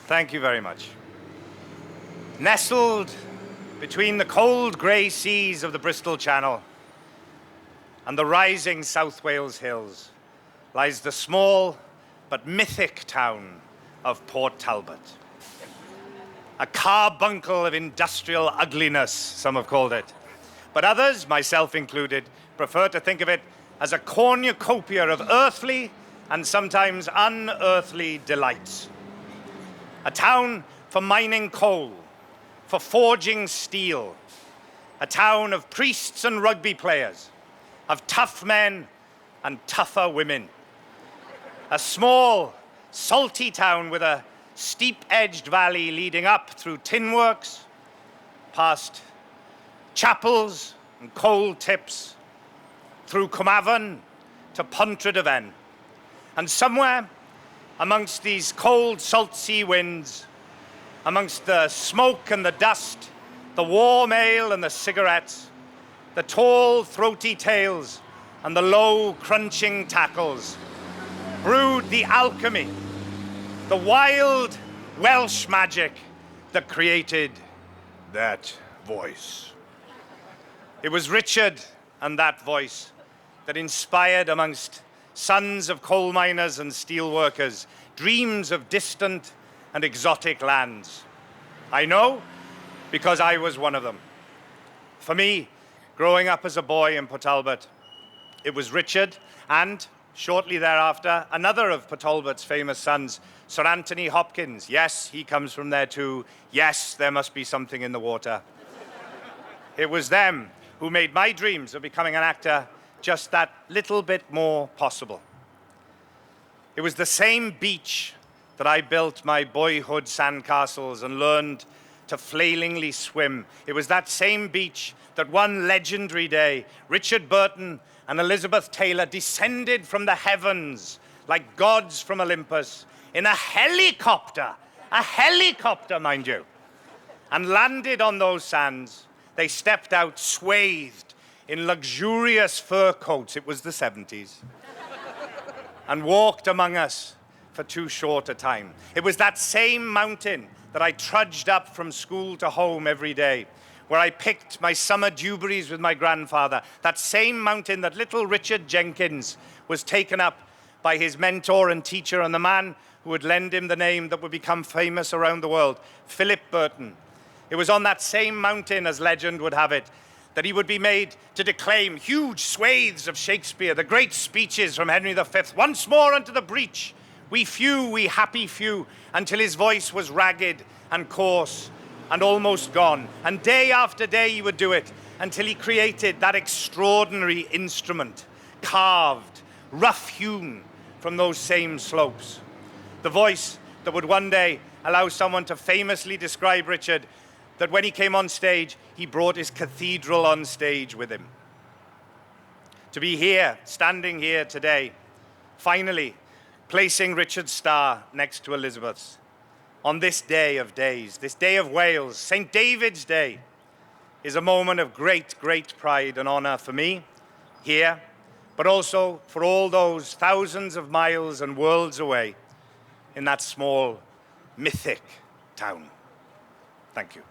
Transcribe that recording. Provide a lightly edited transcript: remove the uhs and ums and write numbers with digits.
Thank you very much. Nestled between the cold grey seas of the Bristol Channel and the rising South Wales hills lies the small but mythic town of Port Talbot. A carbuncle of industrial ugliness, some have called it. But others, myself included, prefer to think of it as a cornucopia of earthly and sometimes unearthly delights. A town for mining coal, for forging steel. A town of priests and rugby players, of tough men and tougher women. A small, salty town with a steep-edged valley leading up through tin works, past chapels and coal tips, through Cwmavon to Pontrhydyfen. And somewhere amongst these cold, salt sea winds, amongst the smoke and the dust, the warm ale and the cigarettes, the tall, throaty tales and the low, crunching tackles, brewed the alchemy, the wild Welsh magic that created that voice. It was Richard and that voice that inspired, amongst sons of coal miners and steel workers, dreams of distant and exotic lands. I know because I was one of them. For me, growing up as a boy in Port Talbot, it was Richard and, shortly thereafter, another of Port Talbot's famous sons, Sir Anthony Hopkins. Yes, he comes from there too. Yes, there must be something in the water. It was them who made my dreams of becoming an actor just that little bit more possible. It was the same beach that I built my boyhood sandcastles and learned to flailingly swim. It was that same beach that one legendary day, Richard Burton and Elizabeth Taylor descended from the heavens like gods from Olympus in a helicopter, mind you, and landed on those sands. They stepped out swathed in luxurious fur coats, it was the 70s, and walked among us for too short a time. It was that same mountain that I trudged up from school to home every day, where I picked my summer dewberries with my grandfather, that same mountain that little Richard Jenkins was taken up by his mentor and teacher and the man who would lend him the name that would become famous around the world, Philip Burton. It was on that same mountain, as legend would have it, that he would be made to declaim huge swathes of Shakespeare, the great speeches from Henry V. Once more unto the breach, we few, we happy few, until his voice was ragged and coarse and almost gone. And day after day he would do it until he created that extraordinary instrument, carved, rough-hewn from those same slopes. The voice that would one day allow someone to famously describe Richard that when he came on stage, he brought his cathedral on stage with him. To be here, standing here today, finally placing Richard's star next to Elizabeth's, on this day of days, this day of Wales, St. David's Day, is a moment of great, great pride and honor for me here, but also for all those thousands of miles and worlds away in that small, mythic town. Thank you.